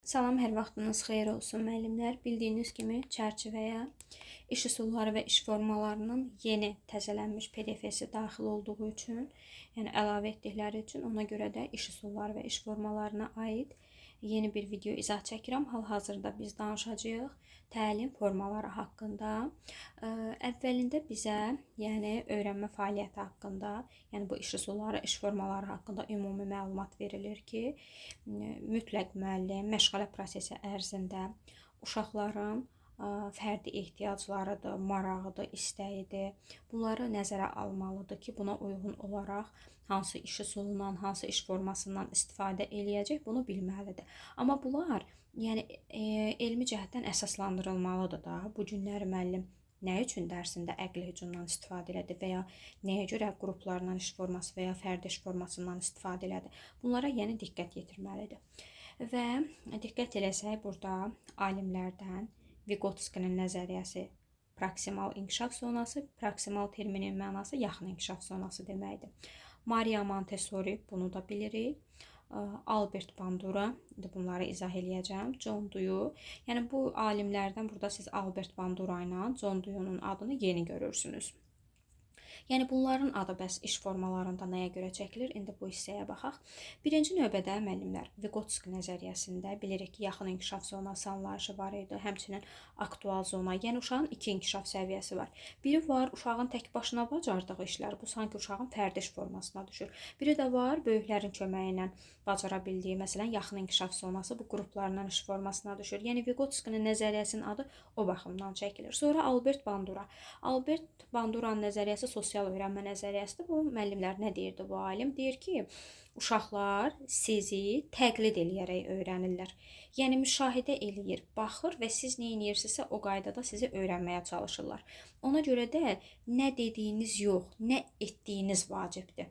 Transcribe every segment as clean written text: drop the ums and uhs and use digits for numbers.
Salam, hər vaxtınız xeyir olsun müəllimlər. Bildiyiniz kimi çərçivəyə iş üsulları və iş formalarının yeni təzələnmiş PDF-si daxil olduğu üçün, yəni əlavə etdikləri üçün ona görə də iş üsulları və iş formalarına aid yeni bir video izah çəkirəm. Hal-hazırda biz danışacağıq təlim formaları haqqında. Əvvəlində bizə, yəni öyrənmə fəaliyyəti haqqında, yəni bu iş üsulları, iş formaları haqqında ümumi məlumat verilir ki, mütləq müəllim məşğələ prosesi ərzində uşaqların fərdi ehtiyaclarıdır, marağıdır, istəyidir. Bunları nəzərə almalıdır ki, buna uyğun olaraq hansı iş üsulundan, hansı iş formasından istifadə eləyəcək, bunu bilməlidir. Amma bunlar yəni elmi cəhətdən əsaslandırılmalıdır da. Bu günləri müəllim nə üçün dərsində əqli hücumdan istifadə elədi və ya nəyə görə qruplarla iş forması və ya fərdi iş formasından istifadə elədi? Bunlara yəni diqqət yetirməlidir. Və diqqət eləsək, burada alimlərdən Vygotskyinin nəzəriyyəsi proksimal inkişaf zonası, proksimal terminin mənası yaxın inkişaf zonası deməkdir. Maria Montessori, bunu da bilirik. Albert Bandura, bunları izah eləyəcəm. John Dewey, yəni bu alimlərdən burada siz Albert Bandura ilə John Dewey'nin adını yeni görürsünüz. Yəni bunların adı bəs iş formalarında nəyə görə çəkilir? İndi bu hissəyə baxaq. Birinci növbədə müəllimlər Vygotsky nəzəriyyəsində bilirik ki, yaxın inkişaf zonası anlayışı var idi, həmçinin aktual zona, yəni uşağın iki inkişaf səviyyəsi var. Biri var uşağın tək başına bacardığı işlər, bu sanki uşağın fərdi iş formasına düşür. Biri də var böyüklərin köməyi ilə bacara bildiyi, məsələn, yaxın inkişaf zonası bu qruplarla iş formasına düşür. Yəni Vygotskyinin nəzəriyyəsinin adı o baxımdan çəkilir. Sonra Albert Bandura. Albert Banduranın nəzəriyyəsi sosial öyrənmə nəzəriyyəsidir. Bu müəllimlər nə deyirdi bu alim? Deyir ki, uşaqlar sizi təqlid eləyərək öyrənirlər. Yəni müşahidə eləyir, baxır və siz nə edirsinizsə o qaydada sizi öyrənməyə çalışırlar. Ona görə də nə dediyiniz yox, nə etdiyiniz vacibdir.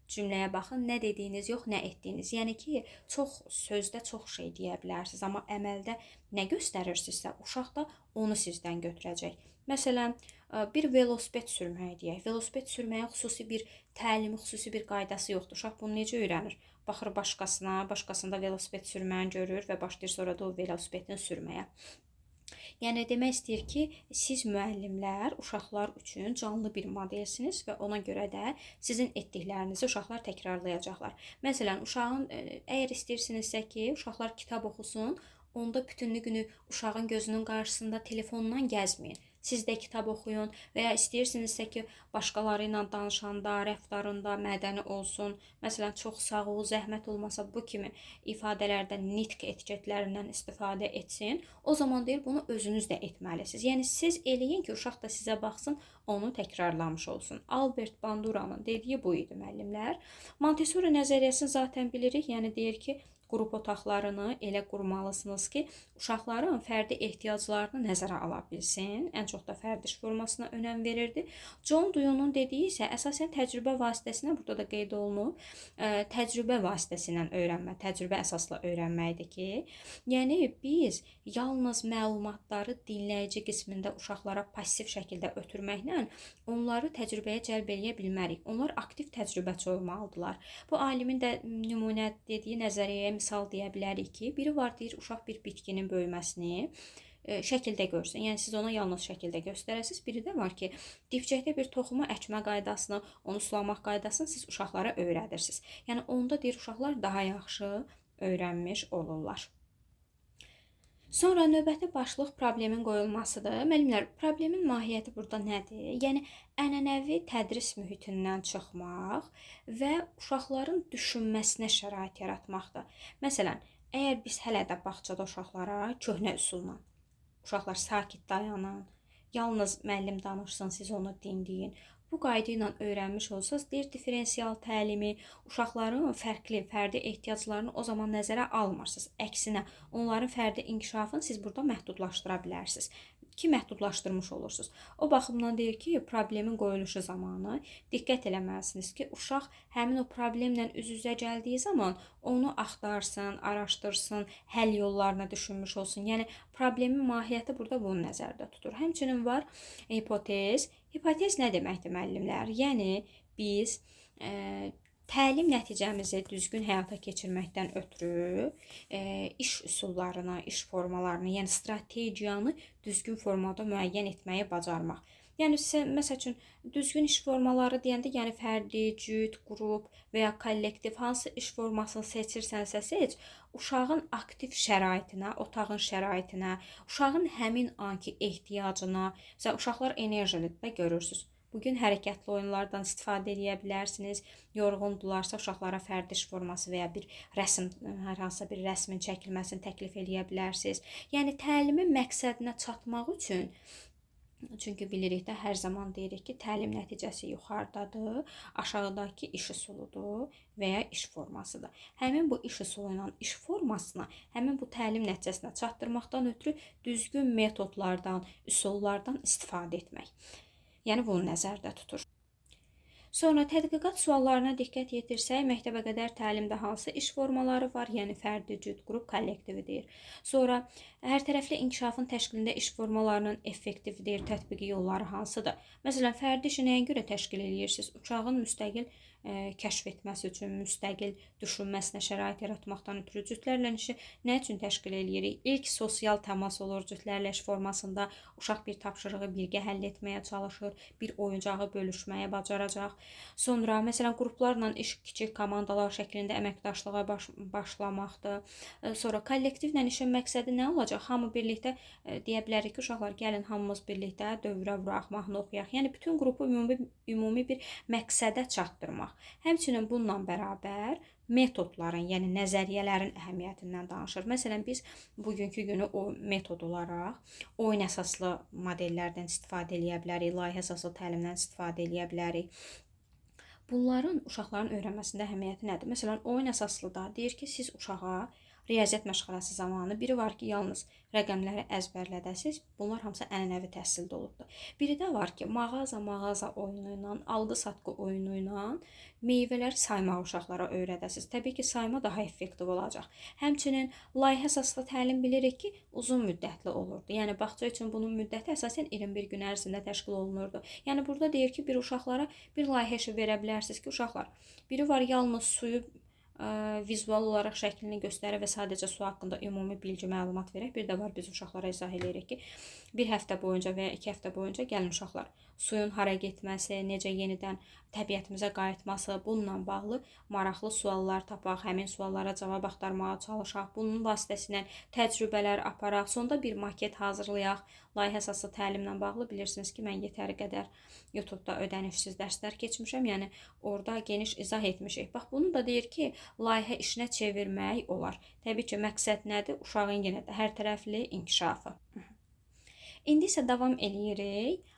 Cümləyə baxın, nə dediyiniz yox, nə etdiyiniz. Yəni ki, çox sözdə çox şey deyə bilərsiniz, amma əməldə nə göstərirsinizsə, uşaq da onu sizdən götürəcək. Məsələn, bir velosiped sürməyi deyək. Velosiped sürməyin xüsusi bir təlimi, xüsusi bir qaydası yoxdur. Uşaq bunu necə öyrənir? Baxır başqasına, başqasında velosiped sürməyini görür və başlayır sonra da o velosipedini sürməyə. Yəni demək istəyir ki, siz müəllimlər uşaqlar üçün canlı bir modelsiniz və ona görə də sizin etdiklərinizi uşaqlar təkrarlayacaqlar. Məsələn, uşağın əgər istəyirsinizsə ki, uşaqlar kitab oxusun, onda bütünlüyünü uşağın gözünün qarşısında telefondan gəzməyin. Siz də kitab oxuyun və ya istəyirsinizsə ki, başqaları ilə danışanda, rəftarında mədəni olsun. Məsələn, çox sağ ol, zəhmət olmasa bu kimi ifadələrdən, nitq etiketlərindən istifadə etsin. O zaman deyir, bunu özünüz də etməlisiniz. Yəni siz eləyin ki, uşaq da sizə baxsın, onu təkrarlamış olsun. Albert Banduranın dediyi bu idi müəllimlər. Montessori nəzəriyyəsini zaten bilirik. Yəni deyir ki, qrup otaqlarını elə qurmalısınız ki, uşaqların fərdi ehtiyaclarını nəzərə ala bilsin. Ən çox da fərdi iş formasına önəm verirdi. John Dewey'nin dediyi isə əsasən təcrübə vasitəsilə, burada da qeyd olunub, təcrübə vasitəsilə öyrənmə, təcrübə əsaslı öyrənməkdir ki, yəni biz yalnız məlumatları dinləyici qismində uşaqlara passiv şəkildə ötürməklə onları təcrübəyə cəlb eləyə bilmərik. Onlar aktiv təcrübəçi olmalıdırlar. Bu alimin də nümunə dediyi nəzəriyyəyə misal deyə bilərik ki, biri var deyir, uşaq bir bitkinin böyüməsini şəkildə görsün. Yəni siz ona yalnız şəkildə göstərəsiniz. Biri də var ki, dibçəkdə bir toxumu əkmə qaydasını, onu sulamaq qaydasını siz uşaqlara öyrədirsiniz. Yəni onda deyir, uşaqlar daha yaxşı öyrənmiş olurlar. Sonra növbəti başlıq problemin qoyulmasıdır. Müəllimlər, problemin mahiyyəti burada nədir? Yəni ənənəvi tədris mühitindən çıxmaq və uşaqların düşünməsinə şərait yaratmaqdır. Məsələn, əgər biz hələ də bağçada uşaqlara köhnə üsulla, uşaqlar sakit dayanın, yalnız müəllim danışsın, siz onu dinləyin. Bu qayda ilə öyrənmiş olsanız, deyir, diferensial təlimi, uşaqların fərdi ehtiyaclarını o zaman nəzərə almırsınız. Əksinə, onların fərdi inkişafını siz burada məhdudlaşdıra bilərsiniz. Ki, məhdudlaşdırmış olursunuz. O baxımdan deyir ki, problemin qoyuluşu zamanı diqqət eləməlisiniz ki, uşaq həmin o problemlə üz-üzə gəldiyi zaman onu axtarsın, araşdırsın, həll yollarına düşünmüş olsun. Yəni, problemin mahiyyəti burada bunu nəzərdə tutur. Həmçinin var hipotez. Hipotez nə deməkdir müəllimlər? Yəni biz təlim nəticəmizi düzgün həyata keçirməkdən ötürü iş üsullarını, iş formalarını, yəni strategiyanı düzgün formada müəyyən etməyi bacarmaq. Yəni məsəl üçün düzgün iş formaları deyəndə, yəni fərdi, cüt, qrup və ya kollektiv hansı iş formasını seçirsənsə seç, uşağın aktiv şəraitinə, otağın şəraitinə, uşağın həmin anki ehtiyacına, məsələn uşaqlar enerjilidir də görürsüz. Bugün hərəkətli oyunlardan istifadə edə bilərsiniz. Yorğundularsa uşaqlara fərdi iş forması və ya bir rəsm, hər hansısa bir rəsmin çəkilməsini təklif edə bilərsiniz. Yəni təlimin məqsədinə çatmaq üçün, çünki bilirik də, hər zaman deyirik ki, təlim nəticəsi yuxarıdadır, aşağıdakı iş üsuludur və ya iş formasıdır. Həmin bu iş üsulu ilə iş formasına, həmin bu təlim nəticəsinə çatdırmaqdan ötürü düzgün metodlardan, üsullardan istifadə etmək. Yəni bunu nəzərdə tutur. Sonra tədqiqat suallarına diqqət yetirsək, məktəbə qədər təlimdə hansı iş formaları var? Yəni fərdi, cüt, qrup, kollektivi deyir. Sonra hərtərəfli inkişafın təşkilində iş formalarının effektiv deyir, tətbiqi yolları hansıdır? Məsələn, fərdi işi nəyə görə təşkil edirsiniz? Uşağın müstəqil kəşf etməsi üçün, müstəqil düşünməsinə şərait yaratmaqdan ötürü. Cütlərlə işi nə üçün təşkil edirik? İlk sosial təmas olur cütlərlə iş formasında. Uşaq bir tapşırığı birgə həll etməyə çalışır, bir oyuncağı bölüşməyə bacaracaq. Sonra məsələn qruplarla iş kiçik komandalar şəklində əməkdaşlığa başlamaqdır. Sonra kollektivlə işin məqsədi nə olacaq? Hamı birlikdə deyə bilərik ki, uşaqlar gəlin hamımız birlikdə dövrə vuraq, mahnı oxuyaq. Yəni bütün qrupu ümumi bir məqsədə çatdırmaq. Həmçinin bununla bərabər metodların, yəni nəzəriyyələrin əhəmiyyətindən danışır. Məsələn, biz bugünkü günü o metod olaraq oyun əsaslı modellərdən istifadə edə bilərik, layihə əsaslı təlimdən istifadə edə bilərik. Bunların uşaqların öyrənməsində əhəmiyyəti nədir? Məsələn, oyun əsaslıda deyir ki, siz uşağa riyaziyyat məşğələsi zamanı biri var ki, yalnız rəqəmləri əzbərlədəsiz. Bunlar hamısı ənənəvi təhsildə olubdur. Biri də var ki, mağaza oyunu ilə, alqı-satqı oyunu ilə meyvələri saymaq uşaqlara öyrədəsiz. Təbii ki, sayma daha effektiv olacaq. Həmçinin layihə əsaslı təlim bilirik ki, uzun müddətli olurdu. Yəni bağça üçün bunun müddəti əsasən 21 gün ərzində təşkil olunurdu. Yəni burada deyir ki, bir uşaqlara bir layihə işi verə bilərsiniz ki, uşaqlar biri var yalnız suyu vizual olaraq şəklini göstərir və sadəcə su haqqında ümumi bilgi, məlumat verək. Bir də var biz uşaqlara izah edirik ki, bir həftə boyunca və ya 2 həftə boyunca gəlin uşaqlar, suyun hara getməsi, necə yenidən təbiətimizə qayıtması, bununla bağlı maraqlı suallar tapaq, həmin suallara cavab axtarmağa çalışaq, bunun vasitəsilə təcrübələr aparaq, sonda bir maket hazırlayaq. Layihə əsaslı təlimlə bağlı bilirsiniz ki, mən yetəri qədər YouTube-da ödənişsiz dərslər keçmişəm, yəni orada geniş izah etmişik. Bax, bunu da deyir ki, layihə işinə çevirmək olar. Təbii ki, məqsəd nədir? Uşağın yenə də hərtərəfli inkişafı. İndi isə davam eləyirik.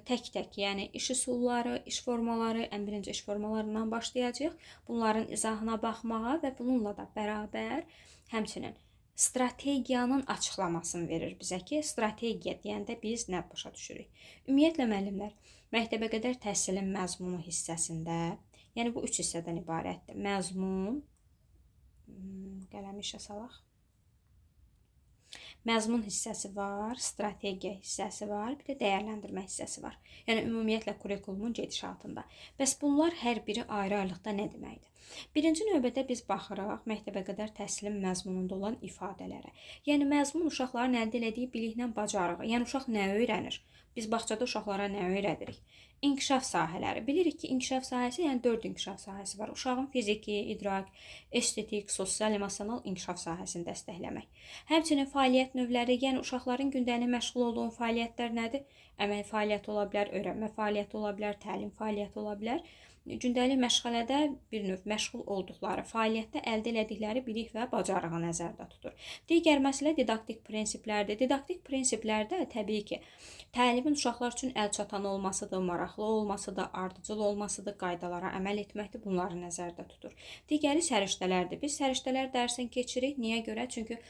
Tək-tək, yəni iş üsulları, iş formaları, ən birinci iş formalarından başlayacağıq. Bunların izahına baxmağa və bununla da bərabər həmçinin strategiyanın açıqlamasını verir bizə ki, strategiya deyəndə biz nə başa düşürük? Ümumiyyətlə müəllimlər, məktəbə qədər təhsilin məzmunu hissəsində, yəni bu 3 hissədən ibarətdir. Məzmun, qələmi işə salaq. Məzmun hissəsi var, strategiya hissəsi var, bir də dəyərləndirmə hissəsi var. Yəni ümumiyyətlə kurikulumun gedişatında. Bəs bunlar hər biri ayrı-ayrılıqda nə deməkdir? Birinci növbədə biz baxırıq məktəbə qədər təhsilin məzmununda olan ifadələrə. Yəni məzmun uşaqların əldə etdiyi biliklə bacarığı. Yəni uşaq nə öyrənir? Biz bağçada uşaqlara nə öyrədirik? İnkişaf sahələri. Bilirik ki, inkişaf sahəsi, yəni 4 inkişaf sahəsi var. Uşağın fiziki, idrak, estetik, sosial, emosional inkişaf sahəsini dəstəkləmək. Həmçinin fəaliyyət növləri, yəni uşaqların gündəlik məşğul olduğu fəaliyyətlər nədir? Əmək fəaliyyəti ola bilər, öyrənmə fəaliyyəti ola bilər, təlim fəaliyyəti ola bilər. Gündəlik məşğələdə bir növ məşğul olduqları, fəaliyyətdə əldə etdikləri bilik və bacarığı nəzərdə tutur. Digər məsələ didaktik prinsiplərdir. Didaktik prinsiplərdə təbii ki, təlimin uşaqlar üçün əlçatan olmasıdır, maraqlı olmasıdır, ardıcıl olmasıdır, qaydalara əməl etməkdir, bunları nəzərdə tutur. Digəri səriştələrdir. Biz səriştələr dərsini keçirik. Niyə görə? Çünki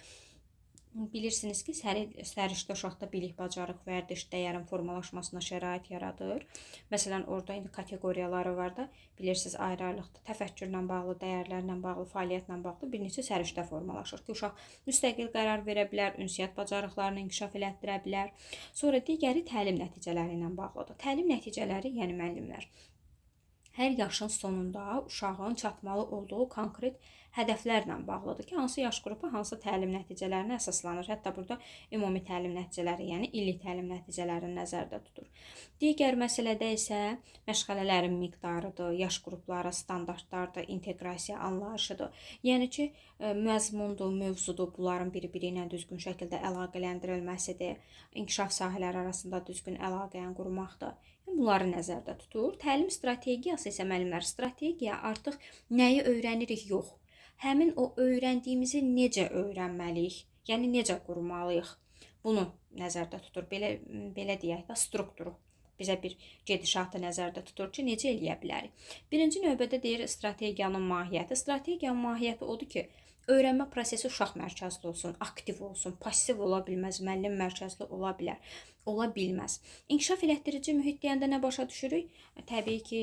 bilirsiniz ki, səriştə uşaqda bilik, bacarıq, vərdiş, dəyərin formalaşmasına şərait yaradır. Məsələn, orada indi kateqoriyaları var da, bilirsiniz, ayrı-ayrılıqda təfəkkürlə bağlı, dəyərlərlə bağlı, fəaliyyətlə bağlı bir neçə səriştə formalaşır ki, uşaq müstəqil qərar verə bilər, ünsiyyət bacarıqlarını inkişaf elətdirə bilər. Sonra digəri təlim nəticələri ilə bağlıdır. Təlim nəticələri, yəni müəllimlər, hər yaşın sonunda uşağın çatmalı olduğu konkret hədəflərlə bağlıdır ki, hansı yaş qrupu hansı təlim nəticələrinə əsaslanır. Hətta burada ümumi təlim nəticələri, yəni illik təlim nəticələrini nəzərdə tutur. Digər məsələdə isə məşğələlərin miqdarıdır, yaş qrupları, standartlardır, inteqrasiya anlayışıdır. Yəni ki, məzmundur, mövzudur, bunların bir-biri ilə düzgün şəkildə əlaqələndirilməsidir, inkişaf sahələri arasında düzgün əlaqəni qurmaqdır. Bunları nəzərdə tutur. Təlim strategiyası isə müəllimlər, strategiya artıq nəyi öyrənirik yox, həmin o öyrəndiyimizi necə öyrənməliyik, yəni necə qurmalıyıq. Bunu nəzərdə tutur. Belə deyək də, strukturu bizə bir gedişatı nəzərdə tutur ki, necə eləyə bilərik. Birinci növbədə deyir strategiyanın mahiyyəti. Strategiyanın mahiyyəti odur ki, öyrənmə prosesi uşaq mərkəzli olsun, aktiv olsun, passiv ola bilməz, müəllim mərkəzli ola bilər, ola bilməz. İnkişaf elətdirici mühit deyəndə nə başa düşürük? Təbii ki,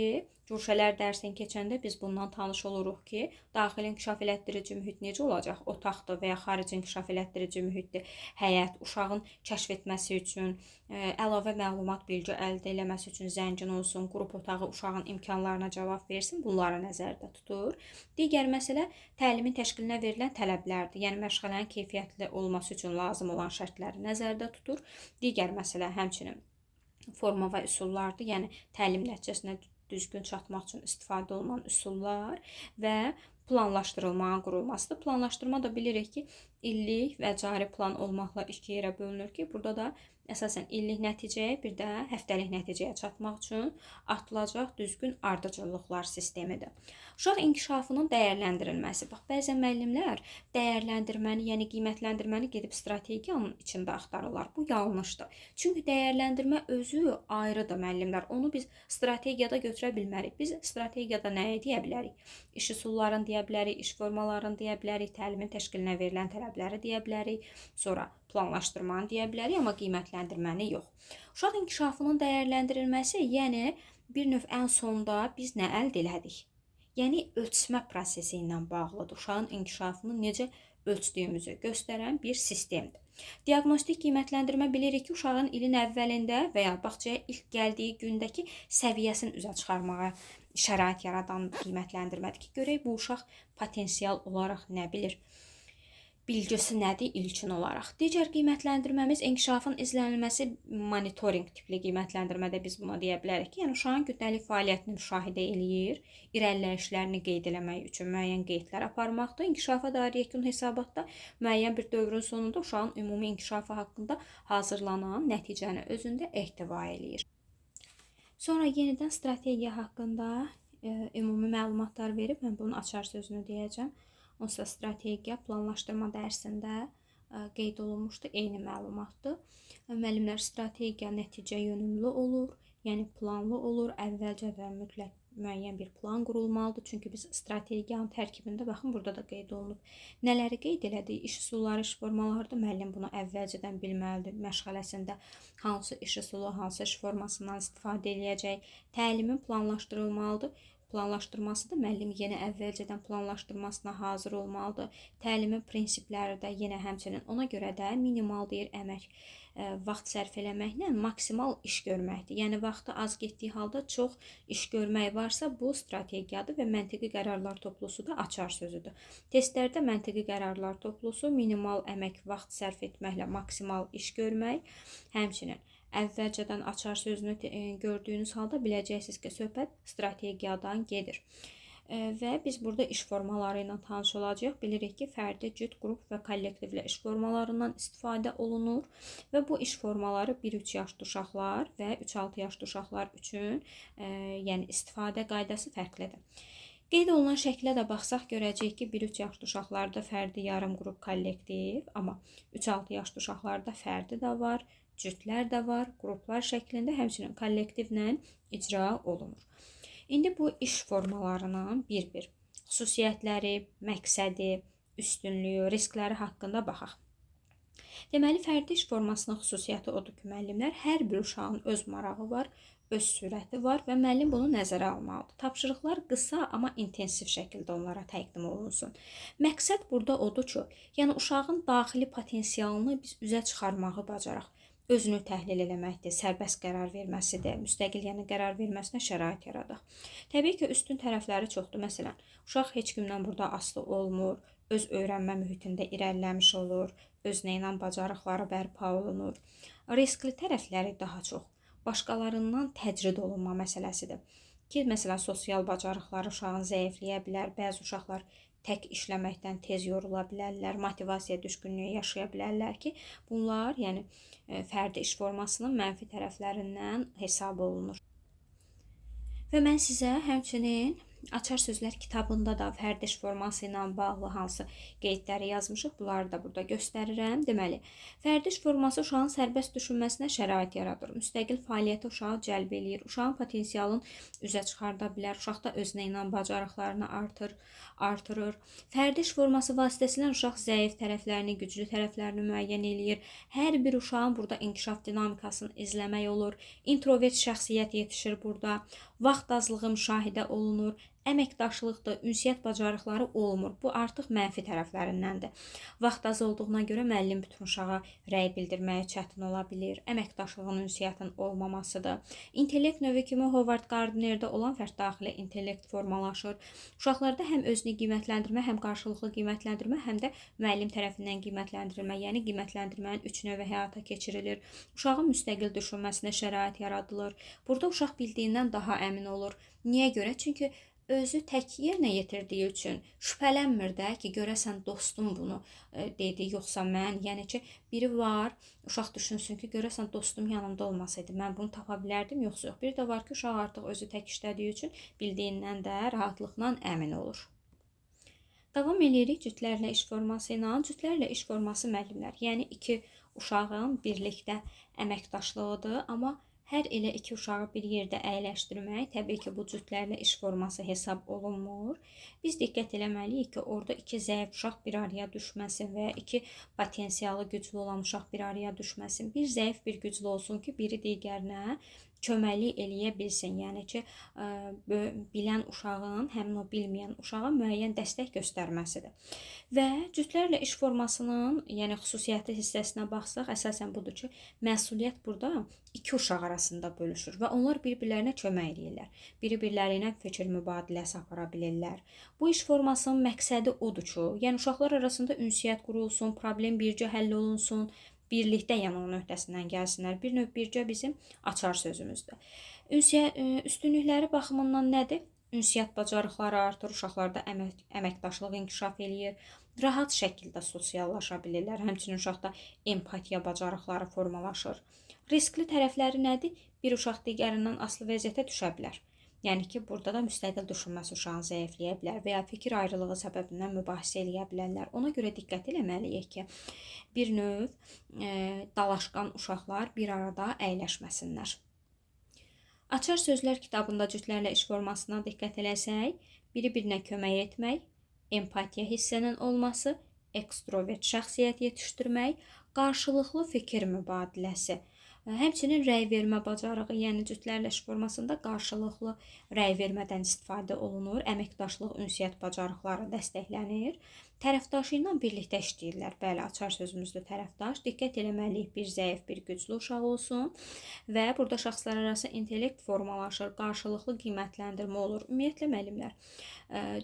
Gürşələr dərsini keçəndə biz bundan tanış oluruq ki, daxili inkişaf elətdirici mühit necə olacaq? Otaqdır və ya xarici inkişaf elətdirici mühitdir. Həyət, uşağın kəşf etməsi üçün, əlavə məlumat, bilgi əldə etməsi üçün zəngin olsun, qrup otağı uşağın imkanlarına cavab versin, bunları nəzərdə tutur. Digər məsələ təlimin təşkilinə verilən tələblərdir. Yəni məşğələnin keyfiyyətli olması üçün lazım olan şərtləri nəzərdə tutur. Digər məsələ həmçinin forma və üsullardır. Yəni təlim nəticəsinə düzgün çatmaq üçün istifadə olunan üsullar və planlaşdırılmanın qurulmasıdır. Planlaşdırma da bilirik ki, illik və cari plan olmaqla iki yerə bölünür ki, burada da əsasən illik nəticəyə, bir də həftəlik nəticəyə çatmaq üçün atılacaq düzgün ardıcıllıqlar sistemidir. Uşaq inkişafının dəyərləndirilməsi. Bax, bəzən müəllimlər dəyərləndirməni, yəni qiymətləndirməni gedib strategiyanın içində axtarırlar. Bu yanlışdır. Çünki dəyərləndirmə özü ayrıdır müəllimlər. Onu biz strategiyada götürə bilmərik. Biz strategiyada nəyə deyə bilərik? İş üsullarını deyə bilərik, iş formalarını deyə bilərik, təlimin təşkilinə verilən tələbləri deyə bilərik, sonra planlaşdırmanı deyə bilərik, amma qiymətləndirməni yox. Uşaq inkişafının dəyərləndirilməsi, yəni bir növ ən sonda biz nə əldə elədik? Yəni ölçmə prosesi ilə bağlıdır. Uşağın inkişafını necə ölçdüyümüzü göstərən bir sistemdir. Diaqnostik qiymətləndirmə bilirik ki, uşağın ilin əvvəlində və ya bağçaya ilk gəldiyi gündəki səviyyəsini üzə çıxarmağa şərait yaradan qiymətləndirmədir ki, görək bu uşaq potensial olaraq nə bilir, bilgisi nədir ilkin olaraq. Digər qiymətləndirməmiz inkişafın izlənilməsi monitoring tipli qiymətləndirmədə biz buna deyə bilərik ki, yəni uşağın gündəlik fəaliyyətini müşahidə eləyir, irəliləyişlərini qeyd eləmək üçün müəyyən qeydlər aparmaqdır. İnkişafa dair yekun hesabatda müəyyən bir dövrün sonunda uşağın ümumi inkişafı haqqında hazırlanan nəticəni özündə ehtiva eləyir. Sonra yenidən strategiya haqqında ümumi məlumatlar verib, mən bunun açar sözünü deyəcəm. Onsuz strategiya planlaşdırma dərsində qeyd olunmuşdu, eyni məlumatdır. Müəllimlər, strategiya nəticə yönümlü olur, yəni planlı olur, əvvəlcədən mütləq müəyyən bir plan qurulmalıdır. Çünki biz strategiyanın tərkibində, baxın, burada da qeyd olunub. Nələri qeyd elədik? İş üsulları, iş formalarıdır. Müəllim bunu əvvəlcədən bilməlidir. Məşğələsində hansı iş üsulu, hansı iş formasından istifadə eləyəcək. Təlimin planlaşdırılmalıdır. Planlaşdırması da müəllim yenə əvvəlcədən planlaşdırmasına hazır olmalıdır. Təlimin prinsipləri də yenə həmçinin ona görə də minimal deyir əmək, vaxt sərf eləməklə maksimal iş görməkdir. Yəni vaxtı az getdiyi halda çox iş görmək varsa bu strategiyadır və məntiqi qərarlar toplusu da açar sözüdür. Testlərdə məntiqi qərarlar toplusu minimal əmək, vaxt sərf etməklə maksimal iş görmək, həmçinin əvvəlcədən açar sözünü gördüyünüz halda biləcəksiniz ki, söhbət strategiyadan gedir. Və biz burada iş formaları ilə tanış olacağıq. Bilirik ki, fərdi, cüt, qrup və kollektivlə iş formalarından istifadə olunur və bu iş formaları 1-3 yaşlı uşaqlar və 3-6 yaşlı uşaqlar üçün yəni istifadə qaydası fərqlidir. Qeyd olunan şəklə də baxsaq görəcəyik ki, 1-3 yaşlı uşaqlarda fərdi, yarım qrup, kollektiv, amma 3-6 yaşlı uşaqlarda fərdi də var, cütlər də var, qruplar şəklində, həmçinin kollektivlə icra olunur. İndi bu iş formalarının bir-bir xüsusiyyətləri, məqsədi, üstünlüyü, riskləri haqqında baxaq. Deməli, fərdi iş formasının xüsusiyyəti odur ki, müəllimlər, hər bir uşağın öz marağı var, öz sürəti var və müəllim bunu nəzərə almalıdır. Tapşırıqlar qısa, amma intensiv şəkildə onlara təqdim olunsun. Məqsəd burada odur ki, yəni uşağın daxili potensialını biz üzə çıxarmağı bacaraq. özünü təhlil eləməkdir, sərbəst qərar verməsidir, müstəqil yəni qərar verməsinə şərait yaradır. Təbii ki, üstün tərəfləri çoxdur. Məsələn, uşaq heç kimdən burada asılı olmur, öz öyrənmə mühitində irəliləmiş olur, özünə inam bacarıqları bərpa olunur. Riskli tərəfləri daha çox başqalarından təcrid olunma məsələsidir. Ki, məsələn, sosial bacarıqları uşağın zəifləyə bilər, bəzi uşaqlar tək işləməkdən tez yorula bilərlər, motivasiya düşkünlüyü yaşaya bilərlər ki, bunlar yəni fərdi iş formasının mənfi tərəflərindən hesab olunur. Və mən sizə həmçinin Açar Sözlər kitabında da fərdi iş forması ilə bağlı hansı qeydləri yazmışıq, bunları da burada göstərirəm. Deməli, fərdi iş forması uşağın sərbəst düşünməsinə şərait yaradır. Müstəqil fəaliyyətə uşağı cəlb eləyir. Uşağın potensialını üzə çıxarda bilər. Uşaqda özünə inam bacarıqlarını artırır. Fərdi iş forması vasitəsilə uşaq zəif tərəflərini, güclü tərəflərini müəyyən eləyir. Hər bir uşağın burada inkişaf dinamikasını izləmək olur. İntrovert şəxsiyyət yetişir burada. Vaxt azlığı müşahidə olunur. Əməkdaşlıqda ünsiyyət bacarıqları olmur. Bu artıq mənfi tərəflərindəndir. Vaxt az olduğuna görə müəllim bütün uşağa rəy bildirməyə çətin ola bilər. Əməkdaşlığın ünsiyyətin olmamasıdır. İntellekt növü kimi Howard Gardnerdə olan fərd daxili intellekt formalaşır. Uşaqlarda həm özünü qiymətləndirmə, həm qarşılıqlı qiymətləndirmə, həm də müəllim tərəfindən qiymətləndirilmə, yəni qiymətləndirmənin 3 növü həyata keçirilir. Uşağın müstəqil düşünməsinə şərait yaradılır. Burada uşaq bildiyindən daha əmin olur. Niyə görə? Çünki özü tək yerinə yetirdiyi üçün şübhələnmir də ki, görəsən dostum bunu dedi, yoxsa mən. Yəni ki, biri var, uşaq düşünsün ki, görəsən dostum yanımda olmasaydı, mən bunu tapa bilərdim, yoxsa yox. Bir də var ki, uşaq artıq özü tək işlədiyi üçün bildiyindən də rahatlıqla əmin olur. Davam edirik cütlərlə iş forması ilə. Cütlərlə iş forması müəllimlər, yəni iki uşağın birlikdə əməkdaşlığıdır, amma hər elə iki uşağı bir yerdə əyləşdirmək təbii ki, bu cütlərlə iş forması hesab olunmur. Biz diqqət eləməliyik ki, orada iki zəif uşaq bir araya düşməsin və ya iki potensialı güclü olan uşaq bir araya düşməsin. Bir zəif, bir güclü olsun ki, biri digərinə köməklik eləyə bilsin. Yəni ki, bilən uşağın həmin o bilməyən uşağa müəyyən dəstək göstərməsidir. Və cütlərlə iş formasının, yəni xüsusiyyəti hissəsinə baxsaq, əsasən budur ki, məsuliyyət burada iki uşaq arasında bölüşür və onlar bir-birlərinə kömək edirlər. Biri-birləri ilə fikir mübadiləsi apara bilirlər. Bu iş formasının məqsədi odur ki, yəni uşaqlar arasında ünsiyyət qurulsun, problem bircə həll olunsun, birlikdə yəni onun öhdəsindən gəlsinlər. Bir növ bircə bizim açar sözümüzdür. Üstünlükləri baxımından nədir? Ünsiyyət bacarıqları artır, uşaqlarda əməkdaşlıq inkişaf eləyir, rahat şəkildə sosiallaşa bilirlər. Həmçinin uşaqda empatiya bacarıqları formalaşır. Riskli tərəfləri nədir? Bir uşaq digərindən asılı vəziyyətə düşə bilər. Yəni ki, burada da müstəqil düşünməsi uşağın zəifləyə bilər və ya fikir ayrılığı səbəbindən mübahisə eləyə bilərlər. Ona görə diqqət eləməliyik ki, bir növ dalaşqan uşaqlar bir arada əyləşməsinlər. Açar Sözlər kitabında cütlərlə iş formasına diqqət eləsək, biri-birinə kömək etmək, empatiya hissinin olması, ekstrovert şəxsiyyət yetişdirmək, qarşılıqlı fikir mübadiləsi, həmçinin rəy vermə bacarığı, yəni cütlərlə iş formasında qarşılıqlı rəy vermədən istifadə olunur, əməkdaşlıq, ünsiyyət bacarıqları dəstəklənir, tərəfdaşı ilə birlikdə işləyirlər. Bəli, açar sözümüzdə tərəfdaş. Diqqət eləməliyik, bir zəif, bir güclü uşaq olsun və burada şəxslər arası intellekt formalaşır, qarşılıqlı qiymətləndirmə olur. Ümumiyyətlə müəllimlər,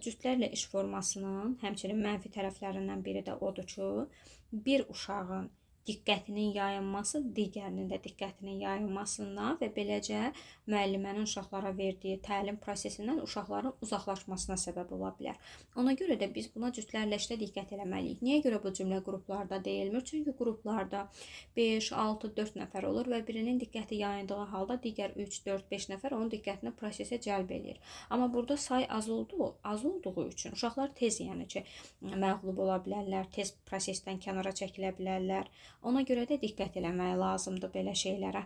cütlərlə iş formasının həmçinin mənfi tərəflərindən biri də odur ki, bir uşağın diqqətinin yayınması digərinin də diqqətinin yayınmasından və beləcə müəllimənin uşaqlara verdiyi təlim prosesindən uşaqların uzaqlaşmasına səbəb ola bilər. Ona görə də biz buna cütlərlə işdə diqqət eləməliyik. Niyə görə bu cümlə qruplarda deyilmir? Çünki qruplarda 5, 6, 4 nəfər olur və birinin diqqəti yayındığı halda digər 3, 4, 5 nəfər onun diqqətini prosesə cəlb edir. Amma burada say az olduğu üçün uşaqlar tez yəni ki, məğlub ola bilərlər, tez prosesdən kənara çəkilə bilərlər. Ona görə də diqqət eləmək lazımdır belə şeylərə.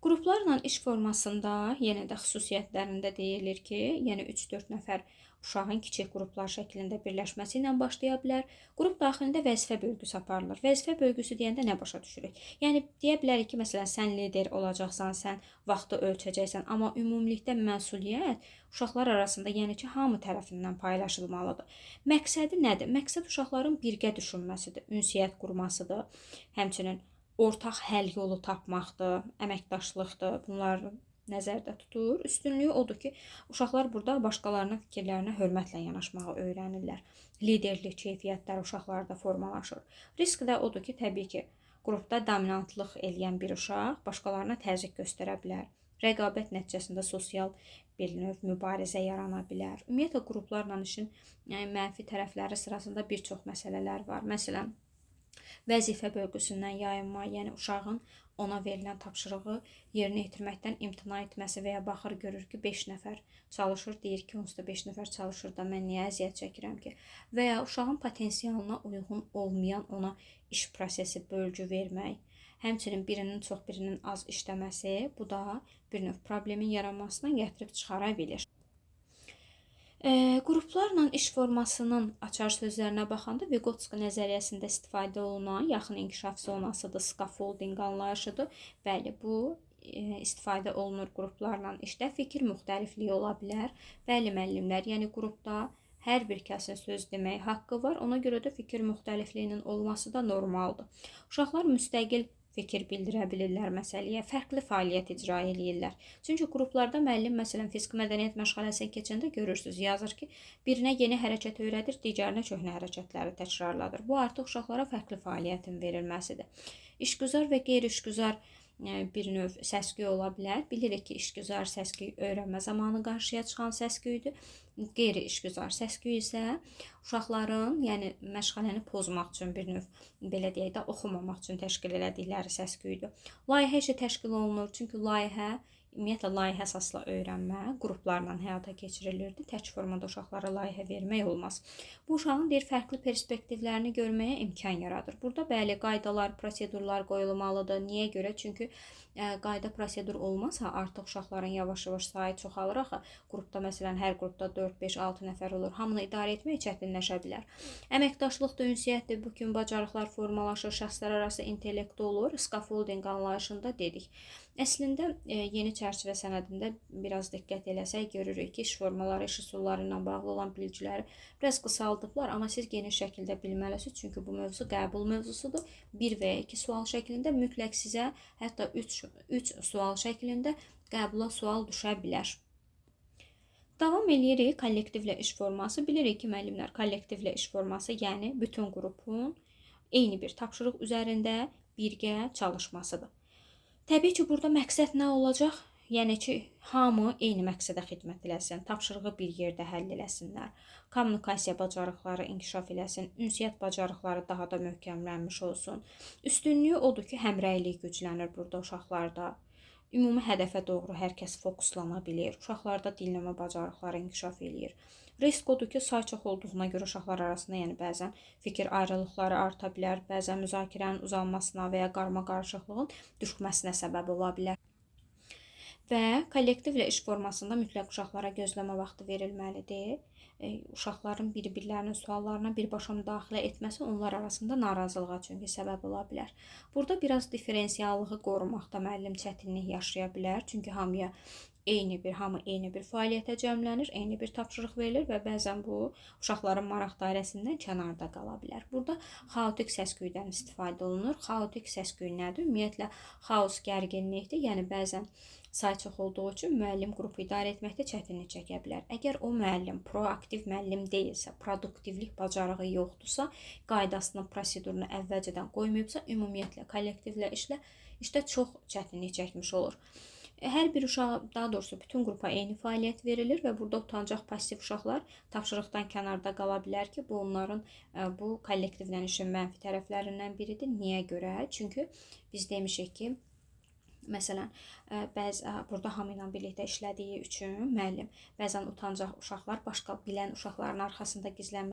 Qruplarla iş formasında yenə də xüsusiyyətlərində deyilir ki, yəni 3-4 nəfər uşağın kiçik qruplar şəklində birləşməsi ilə başlaya bilər. Qrup daxilində vəzifə bölgüsü aparılır. Vəzifə bölgüsü deyəndə nə başa düşürük? Yəni deyə bilərik ki, məsələn, sən lider olacaqsan, sən vaxtı ölçəcəksən, amma ümumilikdə məsuliyyət uşaqlar arasında, yəni ki, hamı tərəfindən paylaşılmalıdır. Məqsədi nədir? Məqsəd uşaqların birgə düşünməsidir, ünsiyyət qurmasıdır. Həmçinin ortaq həll yolu tapmaqdır, əməkdaşlıqdır. Bunlar nəzərdə tutur. Üstünlüyü odur ki, uşaqlar burada başqalarının fikirlərinə hörmətlə yanaşmağı öyrənirlər. Liderlik keyfiyyətləri uşaqlarda formalaşır. Risk də odur ki, təbii ki, qrupda dominantlıq eləyən bir uşaq başqalarına təzyiq göstərə bilər. Rəqabət nəticəsində sosial bir növ mübarizə yarana bilər. Ümumiyyətlə qruplarla işin mənfi tərəfləri sırasında bir çox məsələlər var. Məsələn, vəzifə bölgüsündən yayınma, yəni uşağın ona verilən tapşırığı yerinə yetirməkdən imtina etməsi və ya baxır görür ki, 5 nəfər çalışır, deyir ki, onsuz da 5 nəfər çalışır da mən niyə əziyyət çəkirəm ki? Və ya uşağın potensialına uyğun olmayan ona iş prosesi bölgü vermək, həmçinin birinin çox, birinin az işləməsi, bu da bir növ problemin yaranmasına gətirib çıxara bilir. Qruplarla iş formasının açar sözlərinə baxanda Vygotsky nəzəriyyəsində istifadə olunan yaxın inkişaf zonasıdır, scaffolding anlayışıdır. Bəli, bu istifadə olunur qruplarla işdə. Fikir müxtəlifliyi ola bilər. Bəli, müəllimlər, yəni qrupda hər bir kəsin söz demək haqqı var. Ona görə də fikir müxtəlifliyinin olması da normaldır. Uşaqlar müstəqil fikir bildirə bilirlər məsələyə, fərqli fəaliyyət icra edirlər. Çünki qruplarda müəllim məsələn fiziki mədəniyyət məşğələsi keçəndə görürsüz, yazır ki, birinə yeni hərəkət öyrədir, digərinə köhnə hərəkətləri təkrarladır. Bu artıq uşaqlara fərqli fəaliyyətin verilməsidir. İşgüzar və qeyri-işgüzar bir növ səs-küy ola bilər. Bilirik ki, işgüzar səs-küy öyrənmə zamanı qarşıya çıxan səs-küydür. Qeyri-işgüzar səs-küy isə uşaqların, yəni məşğələni pozmaq üçün bir növ belə deyək də oxumamaq üçün təşkil elədikləri səs-küydür. Layihə işi təşkil olunur, çünki ümumiyyətlə layihə əsaslı öyrənmə qruplarla həyata keçirilirdi. Tək formada uşaqlara layihə vermək olmaz. Bu uşağın fərqli perspektivlərini görməyə imkan yaradır. Burada bəli qaydalar, prosedurlar qoyulmalıdır. Niyə görə? Çünki qayda prosedur olmasa artıq uşaqların yavaş-yavaş sayı çoxalır axı. Qrupda məsələn hər qrupda 4, 5, 6 nəfər olur. Hamını idarə etmək çətinləşə bilər. Əməkdaşlıqdır, ünsiyyətdir, bu kimi bacarıqlar formalaşır, şəxslər arası intellekt olur. Scaffolding anlayışında dedik. Əslində yeni çərçivə sənədində biraz diqqət eləsək görürük ki, iş formaları, iş üsulları ilə bağlı olan bilgiləri biraz qısaldıblar, amma siz geniş şəkildə bilməlisiniz, çünki bu mövzu qəbul mövzusudur. 1 və ya 2 sual şəklində mütləq sizə hətta 3 sual şəklində qəbula sual düşə bilər. Davam eləyirik kollektivlə iş forması. Bilirik ki, müəllimlər, kollektivlə iş forması, yəni bütün qrupun eyni bir tapşırıq üzərində birgə çalışmasıdır. Təbii ki, burada məqsəd nə olacaq? Yəni ki, hamı eyni məqsədə xidmət eləsin, tapşırığı bir yerdə həll eləsinlər, kommunikasiya bacarıqları inkişaf eləsin, ünsiyyət bacarıqları daha da möhkəmlənmiş olsun. Üstünlüyü odur ki, həmrəylik güclənir burada uşaqlarda. Ümumi hədəfə doğru hər kəs fokuslana bilir. Uşaqlarda dinləmə bacarıqları inkişaf eləyir. Risk odur ki, say çox olduğuna görə uşaqlar arasında yəni bəzən fikir ayrılıqları arta bilər, bəzən müzakirənin uzanmasına və ya qarma-qarışıqlığın düşməsinə səbəb ola bilər. Və kollektivlə iş formasında mütləq uşaqlara gözləmə vaxtı verilməlidir. Uşaqların bir-birlərinin suallarına birbaşa müdaxilə etməsi onlar arasında narazılığa çünki səbəb ola bilər. Burada biraz diferensiallığı qorumaqda müəllim çətinlik yaşaya bilər. Çünki hamı eyni bir fəaliyyətə cəmlənir, eyni bir tapşırıq verilir və bəzən bu uşaqların maraq dairəsindən kənarda qala bilər. Burada xaotik səs-küydən istifadə olunur. Xaotik səs-küy nədir? Ümumiyyətlə xaos gərginlikdir. Yəni bəzən say çox olduğu üçün müəllim qrupu idarə etməkdə çətinlik çəkə bilər. Əgər o müəllim proaktiv müəllim deyilsə, produktivlik bacarığı yoxdursa, qaydasını, prosedurunu əvvəlcədən qoymayıbsa, ümumiyyətlə kollektivlə işdə çox çətinlik çəkmiş olur. Hər bir uşağa, daha doğrusu bütün qrupa eyni fəaliyyət verilir və burada utancaq passiv uşaqlar tapşırıqdan kənarda qala bilər ki, bu onların bu kollektivlə işin mənfi tərəflərindən biridir. Niyə görə? Çünki biz demişik ki, məsələn, burada hamı ilə birlikdə işlədiyi üçün müəllim bəzən utancaq uşaqlar başqa bilən uşaqların arxasında gizlənmək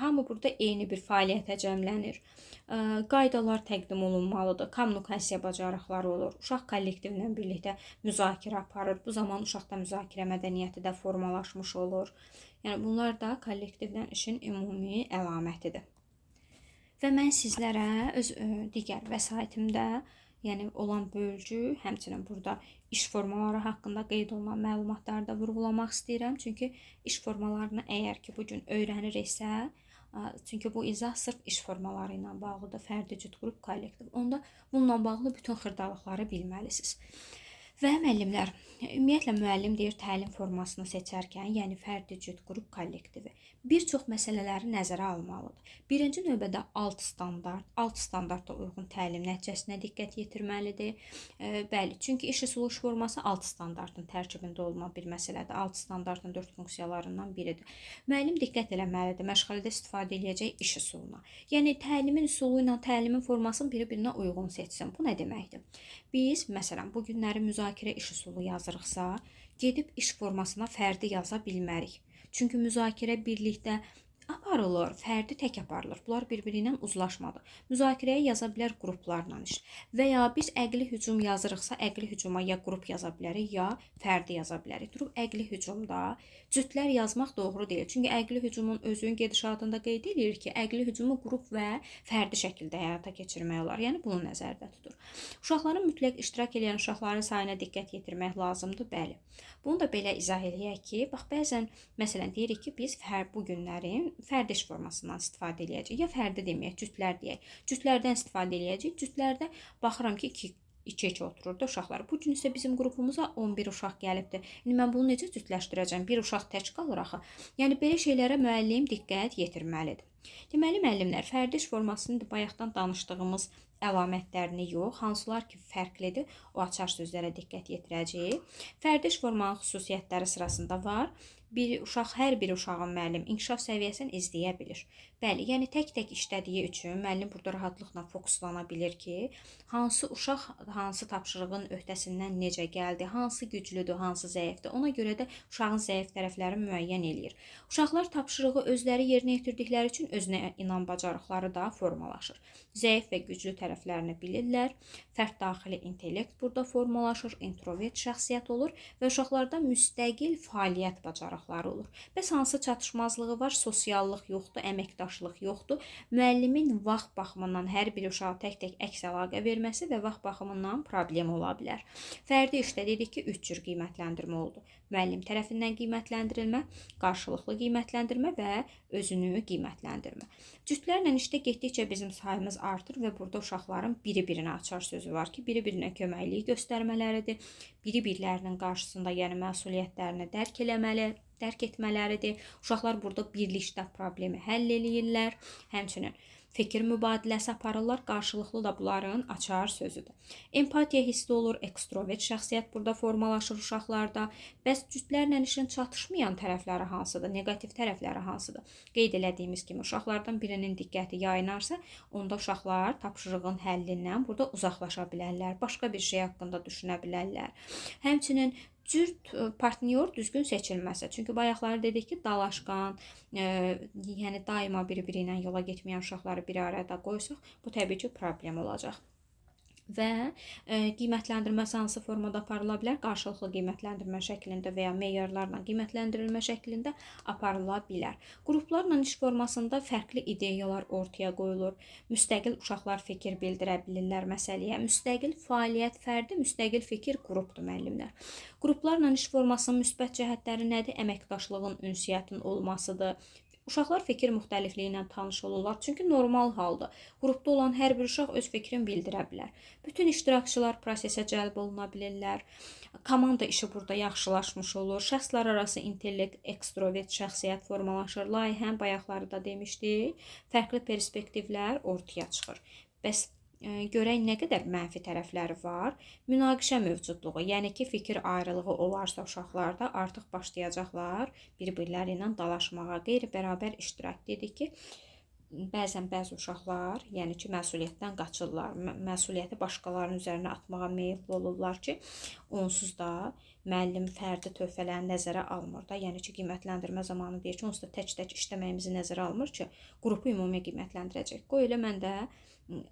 hamı burada eyni bir fəaliyyətə cəmlənir. Qaydalar təqdim olunmalıdır, kommunikasiya bacarıqları olur. Uşaq kollektivlə birlikdə müzakirə aparır. Bu zaman uşaqda müzakirə mədəniyyəti də formalaşmış olur. Yəni bunlar da kollektivlə işin ümumi əlamətidir. Və mən sizlərə öz digər vəsaitimdə yəni olan bölgü, həmçinin burada iş formaları haqqında qeyd olunan məlumatları da vurğulamaq istəyirəm. Çünki iş formalarını əgər ki, bugün öyrəniriksə, Çünki bu izah sırf iş formaları ilə bağlıdır. Fərdi, cüt, qrup, kollektiv. Onda bununla bağlı bütün xırdalıqları bilməlisiniz. Və müəllimlər, ümumiyyətlə müəllim deyir təlim formasını seçərkən, yəni fərdi, cüt, qrup, kollektivi bir çox məsələləri nəzərə almalıdır. Birinci növbədə alt standarta uyğun təlim nəticəsinə diqqət yetirməlidir. Bəli, çünki iş üsulu iş forması alt standartın tərkibində olma bir məsələdir. Alt standartın 4 funksiyalarından biridir. Müəllim diqqət eləməlidir məşğələdə istifadə edəcək iş üsuluna. Yəni təlimin üsulu ilə təlimin formasını bir-birinə uyğun seçsin. Bu nə deməkdir? Biz məsələn bu günləri müzakirə iş üsulu yazırıqsa, gedib iş formasına fərdi yaza bilmərik. Çünki müzakirə birlikdə aparılır, fərdi tək aparılır. Bunlar bir-biri ilə uzlaşmadır. Müzakirəyə yaza bilər qruplarla iş. Və ya biz əqli hücum yazırıqsa, əqli hücuma ya qrup yaza bilərik, ya fərdi yaza bilərik. Durub əqli hücumda cütlər yazmaq doğru deyil. Çünki əqli hücumun özünün gedişatında qeyd edir ki, əqli hücumu qrup və fərdi şəkildə həyata keçirmək olar. Yəni bunu nəzərdə tutur. Uşaqların mütləq iştirak edən uşaqların sayına diqqət yetirmək lazımdır. Bəli. Bunu da belə izah eləyək ki, bax bəzən məsələn deyirik ki, biz bu günlərin fərdi iş formasından istifadə edəcəyik. Ya fərdi deməyək, cütlər deyək. Cütlərdən istifadə edəcəyik. Cütlərdə baxıram ki, 2-2 otururdu uşaqlar. Bu gün isə bizim qrupumuza 11 uşaq gəlibdi. İndi mən bunu necə cütləşdirəcəm? Bir uşaq tək qalır axı. Yəni belə şeylərə müəllim diqqət yetirməlidir. Deməli müəllimlər, fərdi iş formasının bayaqdan danışdığımız əlamətlərini yox, hansılar ki fərqlidir, o açar sözlərə diqqət yetirəcəyik. Fərdi iş formanın xüsusiyyətləri sırasında var. Hər bir uşağın müəllim inkişaf səviyyəsini izləyə bilir. Bəli, yəni tək-tək işlədiyi üçün müəllim burada rahatlıqla fokuslana bilir ki, hansı uşaq hansı tapşırığın öhdəsindən necə gəldi, hansı güclüdür, hansı zəifdir. Ona görə də uşağın zəif tərəfləri müəyyən eləyir. Uşaqlar tapşırığı özləri yerinə yetirdikləri üçün özünə inan bacarıqları da formalaşır. Zəif və güclü tərəflərini bilirlər. Fərd daxili intellekt burada formalaşır, introvert şəxsiyyət olur və uşaqlarda müstəqil fəaliyyət bacarıqları olur. Bəs hansı çatışmazlığı var? Sosiallıq yoxdur, əməkdaşlıq yoxdur. Müəllimin vaxt baxımından hər bir uşağa tək-tək əks əlaqə verməsi və vaxt baxımından problem ola bilər. Fərdi işdə dedik ki, 3 cür qiymətləndirmə oldu. Müəllim tərəfindən qiymətləndirilmə, qarşılıqlı qiymətləndirmə və özünü qiymətləndirmə. Cütlərlə işdə getdikcə bizim sayımız artır və burada uşaqların biri-birinə açar sözü var ki, biri-birinə köməklik göstərmələridir. Biri-birlərinin qarşısında, yəni məsuliyyətlərini dərk etmələridir. Uşaqlar burada birlikdə problemi həll eləyirlər. Həmçinin fikir mübadiləsi aparırlar, qarşılıqlı da bunların açar sözüdür. Empatiya hissi olur, ekstrovert şəxsiyyət burada formalaşır uşaqlarda. Bəs cütlərlə işin çatışmayan tərəfləri hansıdır, negativ tərəfləri hansıdır? Qeyd elədiyimiz kimi uşaqlardan birinin diqqəti yayınarsa, onda uşaqlar tapşırığın həllindən burada uzaqlaşa bilərlər, başqa bir şey haqqında düşünə bilərlər. Həmçinin cüt partnyor düzgün seçilməsə, çünki bayaqları dedik ki, dalaşqan, yəni daima bir-biri ilə yola getməyən uşaqları bir arada qoysaq, bu təbii ki, problem olacaq. Və qiymətləndirməsi hansı formada aparıla bilər? Qarşılıqlı qiymətləndirmə şəklində və ya meyarlarla qiymətləndirilmə şəklində aparıla bilər. Qruplarla iş formasında fərqli ideyalar ortaya qoyulur. Müstəqil uşaqlar fikir bildirə bilirlər məsələyə. Müstəqil fəaliyyət fərdi, müstəqil fikir qrupdur müəllimlər. Qruplarla iş formasının müsbət cəhətləri nədir? Əməkdaşlığın, ünsiyyətin olmasıdır. Uşaqlar fikir müxtəlifliyi ilə tanış olurlar. Çünki normal halda qrupda olan hər bir uşaq öz fikrini bildirə bilər. Bütün iştirakçılar prosesə cəlb oluna bilirlər. Komanda işi burada yaxşılaşmış olur. Şəxslər arası intellekt, ekstrovert şəxsiyyət formalaşır. Layihənin bayaqları da demişdik. Fərqli perspektivlər ortaya çıxır. Bəs görək nə qədər mənfi tərəfləri var. Münaqişə mövcudluğu, yəni ki, fikir ayrılığı olarsa uşaqlarda artıq başlayacaqlar bir-birləri ilə dalaşmağa, qeyri-bərabər iştirak. Dedik ki, bəzən bəzi uşaqlar, yəni ki, məsuliyyətdən qaçırlar, məsuliyyəti başqalarının üzərinə atmağa meyilli olurlar ki, onsuz da müəllim fərdi töhfələrini nəzərə almır da, yəni ki, qiymətləndirmə zamanı deyir ki, onsuz da tək-tək işləməyimizi nəzərə almır ki, qrupu ümumi qiymətləndirəcək. Qoy elə mən də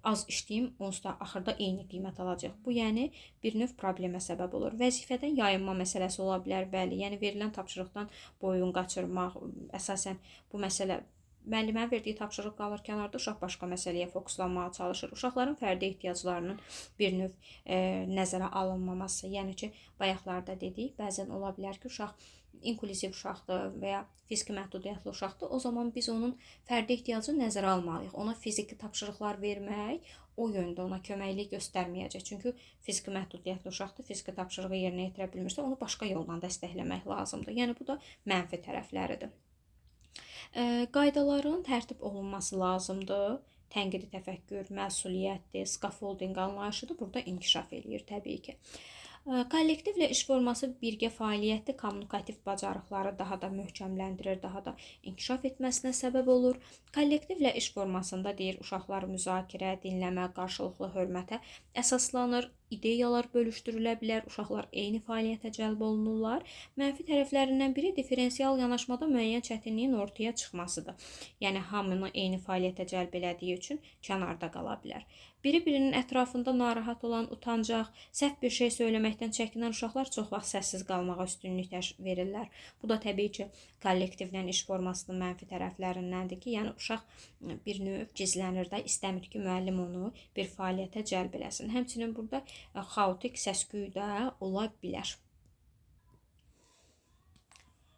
az işləyim, onsuz da axırda eyni qiymət alacaq. Bu, yəni, bir növ problemə səbəb olur. Vəzifədən yayınma məsələsi ola bilər, bəli. Yəni, verilən tapşırıqdan boyun qaçırmaq, əsasən bu məsələ müəllimənin verdiyi tapşırıq qalır kənarda, uşaq başqa məsələyə fokuslanmağa çalışır. Uşaqların fərdi ehtiyaclarının bir növ nəzərə alınmaması, yəni ki, bayaqlarda dedik, bəzən ola bilər ki, uşaq inklüziv uşaqdır və ya fiziki məhdudiyyətli uşaqdır, o zaman biz onun fərdi ehtiyacını nəzərə almalıyıq. Ona fiziki tapşırıqlar vermək o yöndə ona köməklik göstərməyəcək. Çünki fiziki məhdudiyyətli uşaqdır, fiziki tapşırığı yerinə yetirə bilmirsə, onu başqa yolla dəstəkləmək lazımdır. Yəni bu da mənfi tərəfləridir. Qaydaların tərtib olunması lazımdır. Tənqidi təfəkkür, məsuliyyətdir, scaffolding anlayışıdır. Burada inkişaf eləyir təbii ki. Kollektivlə iş forması birgə fəaliyyətli kommunikativ bacarıqları daha da möhkəmləndirir, daha da inkişaf etməsinə səbəb olur. Kollektivlə iş formasında deyir, uşaqlar müzakirə, dinləmə, qarşılıqlı hörmətə əsaslanır, ideyalar bölüşdürülə bilər, uşaqlar eyni fəaliyyətə cəlb olunurlar. Mənfi tərəflərindən biri differensial yanaşmada müəyyən çətinliyin ortaya çıxmasıdır. Yəni hamını eyni fəaliyyətə cəlb elədiyi üçün kənarda qala bilər. Biri-birinin ətrafında narahat olan, utancaq, səhv bir şey söyləməkdən çəkinən uşaqlar çox vaxt səssiz qalmağa üstünlük verirlər. Bu da təbii ki, kollektivlə iş formasının mənfi tərəflərindəndir ki, yəni uşaq bir növ gizlənir də, istəmir ki, müəllim onu bir fəaliyyətə cəlb eləsin. Həmçinin burada xaotik səs-küy də ola bilər.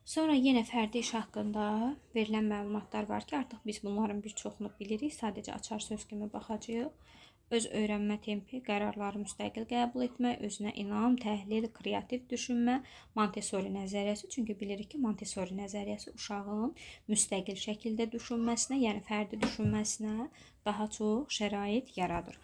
Sonra yenə fərdi iş haqqında verilən məlumatlar var ki, artıq biz bunların bir çoxunu bilirik, sadəcə açar söz kimi baxacağıq. Öz öyrənmə tempi, qərarları müstəqil qəbul etmə, özünə inam, təhlil, kreativ düşünmə, Montessori nəzəriyyəsi. Çünki bilirik ki, Montessori nəzəriyyəsi uşağın müstəqil şəkildə düşünməsinə, yəni fərdi düşünməsinə daha çox şərait yaradır.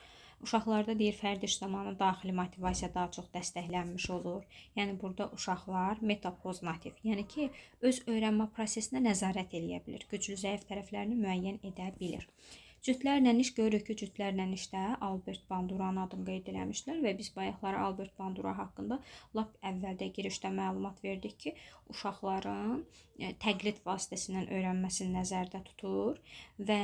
Uşaqlarda deyir, fərdi iş zamanı daxili motivasiya daha çox dəstəklənmiş olur. Yəni burada uşaqlar metapoznativ, yəni ki, öz öyrənmə prosesinə nəzarət eləyə bilir, güclü zəif tərəflərini müəyyən edə bilir. Cütlərlə iş görürük ki, cütlərlə işdə Albert Banduranın adını qeyd eləmişlər və biz bayaqları Albert Bandura haqqında lap əvvəldə girişdə məlumat verdik ki, uşaqların təqlid vasitəsindən öyrənməsini nəzərdə tutur və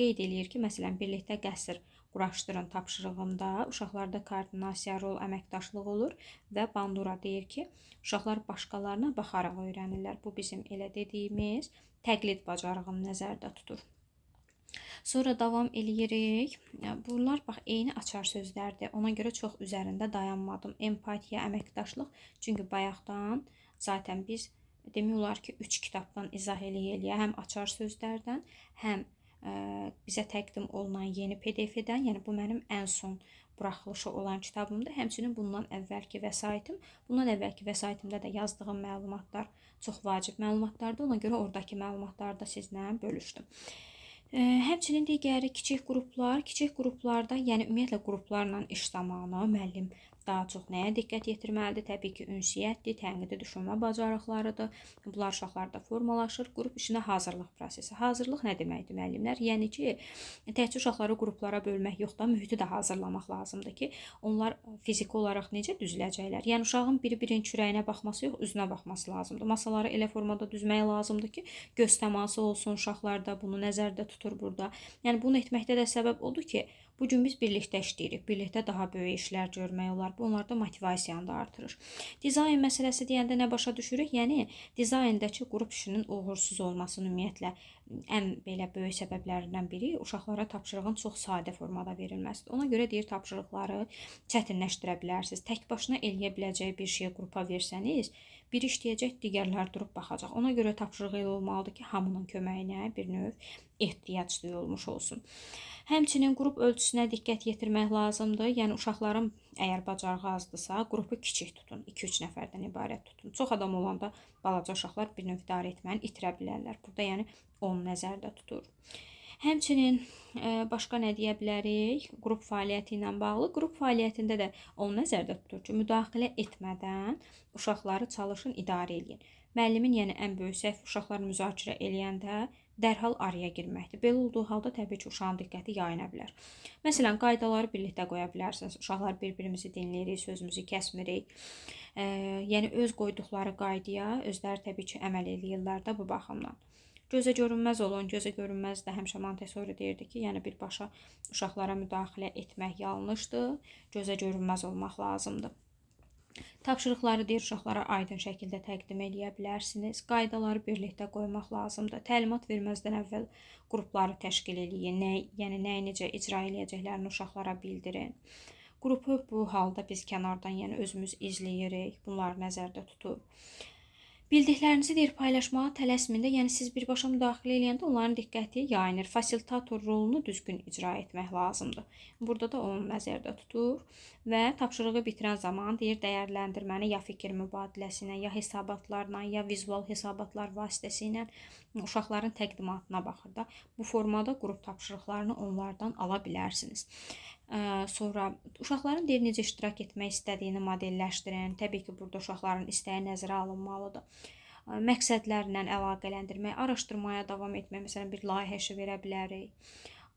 qeyd eləyir ki, məsələn, birlikdə qəsr quraşdırın tapşırığında uşaqlarda koordinasiya, rol, əməkdaşlıq olur və Bandura deyir ki, uşaqlar başqalarına baxaraq öyrənirlər. Bu bizim elə dediyimiz təqlid bacarığını nəzərdə tutur. Sonra davam eləyirik. Bunlar bax eyni açar sözlərdir. Ona görə çox üzərində dayanmadım. Empatiya, əməkdaşlıq. Çünki bayaqdan zaten biz demək olar ki, 3 kitabdan izah eləyə həm açar sözlərdən, həm bizə təqdim olunan yeni PDF-dən, yəni bu mənim ən son buraxılışı olan kitabımdır. Həmçinin bundan əvvəlki vəsaitim, bundan əvvəlki vəsaitimdə də yazdığım məlumatlar çox vacib məlumatlardır. Ona görə oradakı məlumatları da sizlə bölüşdüm. Həmçinin digəri kiçik qruplarda, yəni ümumiyyətlə qruplarla iş zamanı müəllim daha çox nəyə diqqət yetirməlidir? Təbii ki, ünsiyyətdir, tənqidi düşünmə bacarıqlarıdır. Bunlar uşaqlarda formalaşır. Qrup işinə hazırlıq prosesi. Hazırlıq nə deməkdir müəllimlər? Yəni ki, təkcə uşaqları qruplara bölmək yox da, mühiti də hazırlamaq lazımdır ki, onlar fiziki olaraq necə düzüləcəklər? Yəni uşağın bir-birinin kürəyinə baxması yox, üzünə baxması lazımdır. Masaları elə formada düzmək lazımdır ki, göz təması olsun, uşaqlar da bunu nəzərdə tutur burada. Yəni bunu etməkdə də səbəb odur ki, bu gün biz birlikdə işləyirik, birlikdə daha böyük işlər görmək olar. Bu onlarda motivasiyanı da artırır. Dizayn məsələsi deyəndə nə başa düşürük? Yəni dizayndakı qrup işinin uğursuz olmasının ümumiyyətlə ən belə böyük səbəblərindən biri uşaqlara tapşırığın çox sadə formada verilməsidir. Ona görə deyir, tapşırıqları çətinləşdirə bilərsiniz. Tək başına eləyə biləcəyi bir şeyi qrupa versəniz, biri işləyəcək, digərlər durub baxacaq. Ona görə tapşırıq elə olmalıdır ki, hamının köməyinə bir növ ehtiyac duyulmuş olsun. Həmçinin qrup ölçüsünə diqqət yetirmək lazımdır. Yəni uşaqların əgər bacarığı azdırsa, qrupu kiçik tutun, 2-3 nəfərdən ibarət tutun. Çox adam olanda balaca uşaqlar bir növ idarə etməni itirə bilərlər. Burada yəni onu nəzərdə tutur. Həmçinin başqa nə deyə bilərik? Qrup fəaliyyəti ilə bağlı. Qrup fəaliyyətində də onu nəzərdə tutur ki, müdaxilə etmədən uşaqları çalışın idarə edin. Müəllimin yəni ən böyük səhvi uşaqlar müzakirə eləyəndə dərhal araya girməkdir. Belə olduğu halda təbii ki, uşağın diqqəti yayına bilər. Məsələn, qaydaları birlikdə qoya bilərsiniz. Uşaqlar bir-birimizi dinləyirik, sözümüzü kəsmirik. Yəni öz qoyduqları qaydaya özləri təbii ki, əməl eləyirlər də bu baxımdan. Gözə görünməz olun. Gözə görünməz də həmişə Montessori deyirdi ki, yəni birbaşa uşaqlara müdaxilə etmək yanlışdır. Gözə görünməz olmaq lazımdır. Tapşırıqları deyir, uşaqlara aydın şəkildə təqdim edə bilərsiniz. Qaydaları birlikdə qoymaq lazımdır. Təlimat verməzdən əvvəl qrupları təşkil edin. Yəni nəyi necə icra edəcəklərini uşaqlara bildirin. Qrupu bu halda biz kənardan, yəni özümüz izləyirik. Bunları nəzərdə tutub. Bildiklərinizi deyir paylaşmağa tələsməyin də, yəni siz birbaşa müdaxilə edəndə onların diqqəti yayınır. Fasilitator rolunu düzgün icra etmək lazımdır. Burada da onu nəzərdə tutur və tapşırığı bitirən zaman deyir dəyərləndirməni ya fikir mübadiləsi ilə, ya hesabatlarla, ya vizual hesabatlar vasitəsilə uşaqların təqdimatına baxır da. Bu formada qrup tapşırıqlarını onlardan ala bilərsiniz. Sonra uşaqların deyir necə iştirak etmək istədiyini modelləşdirin. Təbii ki, burada uşaqların istəyi nəzərə alınmalıdır. Məqsədlərlə əlaqələndirmək, araşdırmaya davam etmək, məsələn bir layihə işi verə bilərik.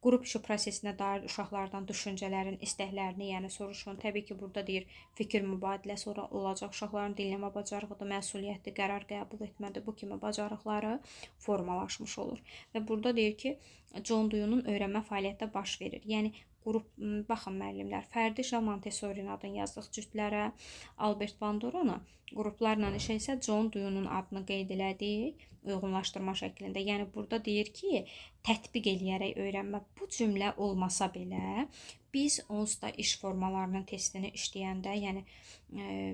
Qrup işi prosesinə dair uşaqlardan düşüncələrin, istəklərini, yəni soruşun. Təbii ki, burada deyir fikir mübadiləsi olacaq. Uşaqların dinləmə bacarığıdır, məsuliyyətli qərar qəbul etmədir. Bu kimi bacarıqları formalaşmış olur. Və burada deyir ki, John Dewey'nin öyrənmə fəaliyyətdə baş verir. Yəni qrup, baxın müəllimlər, fərdi işə Montessori'nin adını yazdıq cütlərə, Albert Bandura'na, qruplarla işə isə John Dewey'nin adını qeyd elədik, uyğunlaşdırma şəklində. Yəni burada deyir ki, tətbiq eləyərək öyrənmə. Bu cümlə olmasa belə, biz onsuz da iş formalarının testini işləyəndə, yəni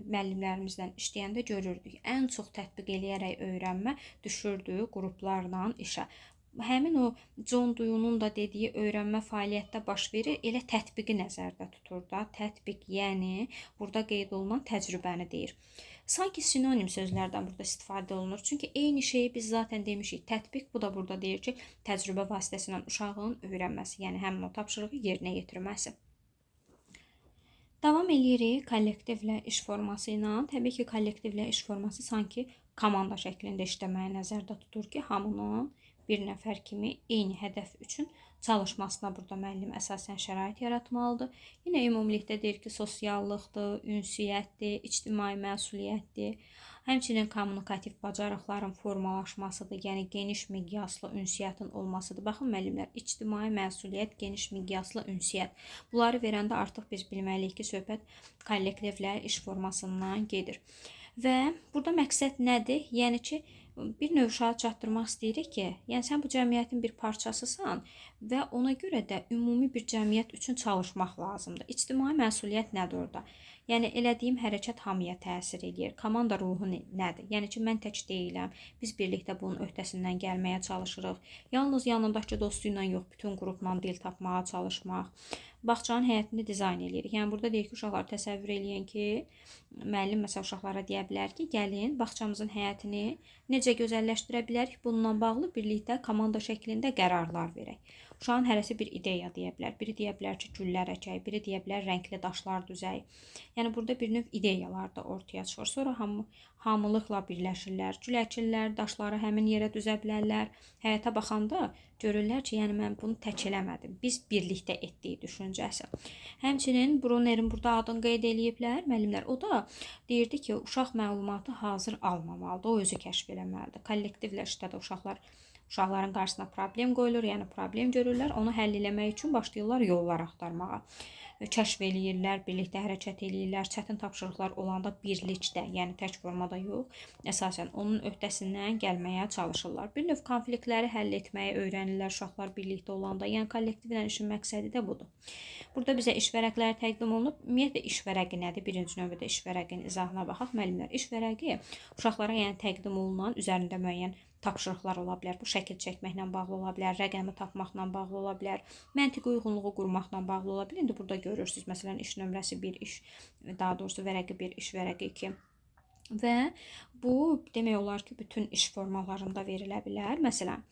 müəllimlərimizlə işləyəndə görürdük. Ən çox tətbiq eləyərək öyrənmə düşürdü qruplarla işə. Həmin o John Dewey'nin da dediyi öyrənmə fəaliyyətdə baş verir, elə tətbiqi nəzərdə tutur da. Tətbiq, yəni burada qeyd olunan təcrübəni deyir. Sanki sinonim sözlərdən burada istifadə olunur. Çünki eyni şeyi biz zaten demişik. Tətbiq, bu da burada deyir ki, təcrübə vasitəsilə uşağın öyrənməsi, yəni həmin o tapşırığı yerinə yetirməsi. Davam edirik kollektivlə iş forması ilə. Təbii ki, kollektivlə iş forması sanki komanda şəklində işləməyi nəzərdə tutur ki, hamının bir nəfər kimi eyni hədəf üçün çalışmasına burada müəllim əsasən şərait yaratmalıdır. Yine ümumilikdə deyir ki, sosiallıqdır, ünsiyyətdir, ictimai məsuliyyətdir. Həmçinin kommunikativ bacarıqların formalaşmasıdır, yəni geniş miqyaslı ünsiyyətin olmasıdır. Baxın müəllimlər, ictimai məsuliyyət, geniş miqyaslı ünsiyyət. Bunları verəndə artıq biz bilməliyik ki, söhbət kollektivlə iş formasından gedir. Və burada məqsəd nədir? Yəni ki, bir növ uşağa çatdırmaq istəyirik ki, yəni sən bu cəmiyyətin bir parçasısan və ona görə də ümumi bir cəmiyyət üçün çalışmaq lazımdır. İctimai məsuliyyət nədir orada? Yəni elədiyim hərəkət hamıya təsir edir. Komanda ruhu nədir? Yəni ki, mən tək deyiləm. Biz birlikdə bunun öhdəsindən gəlməyə çalışırıq. Yalnız yanındakı dostu ilə yox, bütün qrupla dil tapmağa çalışmaq. Bağçanın həyətini dizayn edirik. Yəni burada deyir ki, uşaqlar təsəvvür eləyin ki, müəllim məsələn uşaqlara deyə bilər ki, gəlin bağçamızın həyətini necə gözəlləşdirə bilərik? Bununla bağlı birlikdə komanda şəklində qərarlar verək. Uşağın hərəsi bir ideya deyə bilər. Biri deyə bilər ki, güllər əkək, biri deyə bilər rəngli daşlar düzək. Yəni burada bir növ ideyalar da ortaya çıxır. Sonra hamılıqla birləşirlər, gül əkirlər, daşları həmin yerə düzə bilərlər. Həyətə baxanda görürlər ki, yəni mən bunu tək eləmədim. Biz birlikdə etdik düşüncəsi. Həmçinin Brunner'in burada adını qeyd eləyiblər müəllimlər. O da deyirdi ki, uşaq məlumatı hazır almamalıdır, o özü kəşf eləməlidir. Kollektivlə işdə də uşaqların qarşısına problem qoyulur, yəni problem görürlər, onu həll eləmək üçün başlayırlar yollar axtarmağa. Kəşf eləyirlər, birlikdə hərəkət eləyirlər, çətin tapşırıqlar olanda birlikdə, yəni tək formada yox, əsasən onun öhdəsindən gəlməyə çalışırlar. Bir növ konfliktləri həll etməyi öyrənirlər uşaqlar birlikdə olanda, yəni kollektivlə işin məqsədi də budur. Burada bizə iş vərəqləri təqdim olunub. Ümumiyyətlə iş vərəqi nədir? Birinci növbədə iş vərəqinin izahına baxaq müəllimlər. İş vərəqi uşaqlara yəni təqdim olunan üzərində müəyyən tapşırıqlar ola bilər. Bu şəkil çəkməklə bağlı ola bilər, rəqəmi tapmaqla bağlı ola bilər, məntiqi uyğunluğu qurmaqla bağlı ola bilər. İndi burada görürsünüz, məsələn, iş nömrəsi 1 iş, daha doğrusu vərəqi 1, iş vərəqi 2. Və bu demək olar ki, bütün iş formalarında verilə bilər. Məsələn,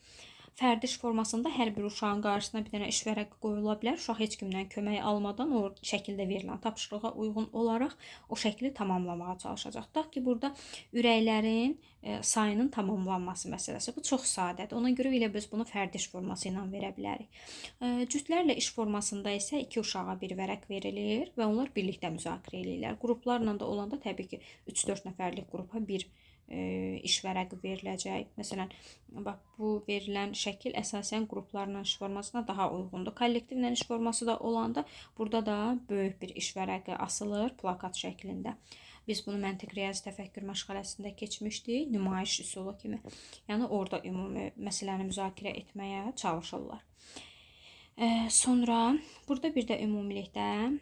fərdi iş formasında hər bir uşağın qarşısına bir dənə iş vərəqi qoyula bilər. Uşaq heç kimdən kömək almadan o şəkildə verilən tapşırığa uyğun olaraq o şəkli tamamlamağa çalışacaq. Tutaq ki, burada ürəklərin sayının tamamlanması məsələsi. Bu çox sadədir. Ona görə elə biz bunu fərdi iş forması ilə verə bilərik. Cütlərlə iş formasında isə 2 uşağa bir vərəq verilir və onlar birlikdə müzakirə edirlər. Qruplarla da olanda təbii ki, 3-4 nəfərlik qrupa bir iş vərəqi veriləcək. Məsələn, bax bu verilən şəkil əsasən qruplarla iş formasına daha uyğundur. Kollektivlə iş forması da olanda burada da böyük bir iş vərəqi asılır plakat şəklində. Biz bunu məntiq riyazi təfəkkür məşğələsində keçmişdik, nümayiş üsulu kimi. Yəni orada ümumi məsələni müzakirə etməyə çalışırlar. Sonra burada bir də ümumilikdə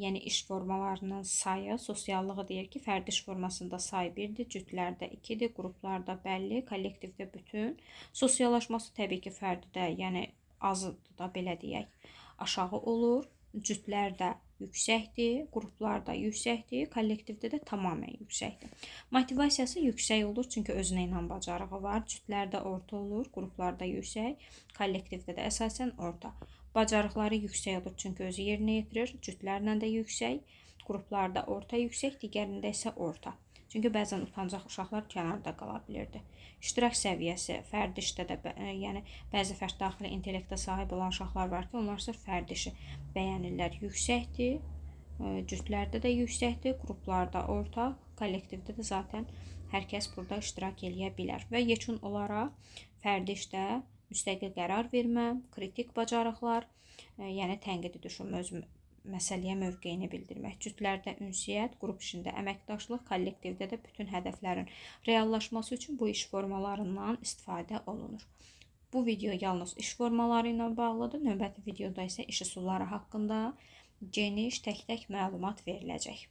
Yəni iş formalarının sayı, sosiallığı deyir ki, fərdi iş formasında say 1-dir, cütlərdə 2-dir, qruplarda bəlli, kollektivdə bütün. Sosiallaşması təbii ki, fərdidə, yəni azdır da belə deyək, aşağı olur. Cütlərdə yüksəkdir, qruplarda yüksəkdir, kollektivdə də tamamilə yüksəkdir. Motivasiyası yüksək olur, çünki özünə inam bacarığı var. Cütlərdə orta olur, qruplarda yüksək, kollektivdə də əsasən orta. Bacarıqları yüksək olur, çünki özü yerinə yetirir. Cütlərlə də yüksək, qruplarda orta yüksək, digərində isə orta. Çünki bəzən utancaq uşaqlar kənarda qala bilirdi. İştirak səviyyəsi fərdi işdə də, yəni bəzi fərd daxili intellektə sahib olan uşaqlar var ki, onlar sırf fərdi işi bəyənirlər, yüksəkdir. Cütlərdə də yüksəkdir, qruplarda orta, kollektivdə də zaten hər kəs burada iştirak eləyə bilər. Və yekun olaraq fərdi işdə müstəqil qərar vermə, kritik bacarıqlar, yəni tənqidi düşünmə, öz məsələyə mövqeyini bildirmək. Cütlərdə ünsiyyət, qrup işində əməkdaşlıq, kollektivdə də bütün hədəflərin reallaşması üçün bu iş formalarından istifadə olunur. Bu video yalnız iş formaları ilə bağlıdır. Növbəti videoda isə iş üsulları haqqında geniş tək-tək məlumat veriləcək.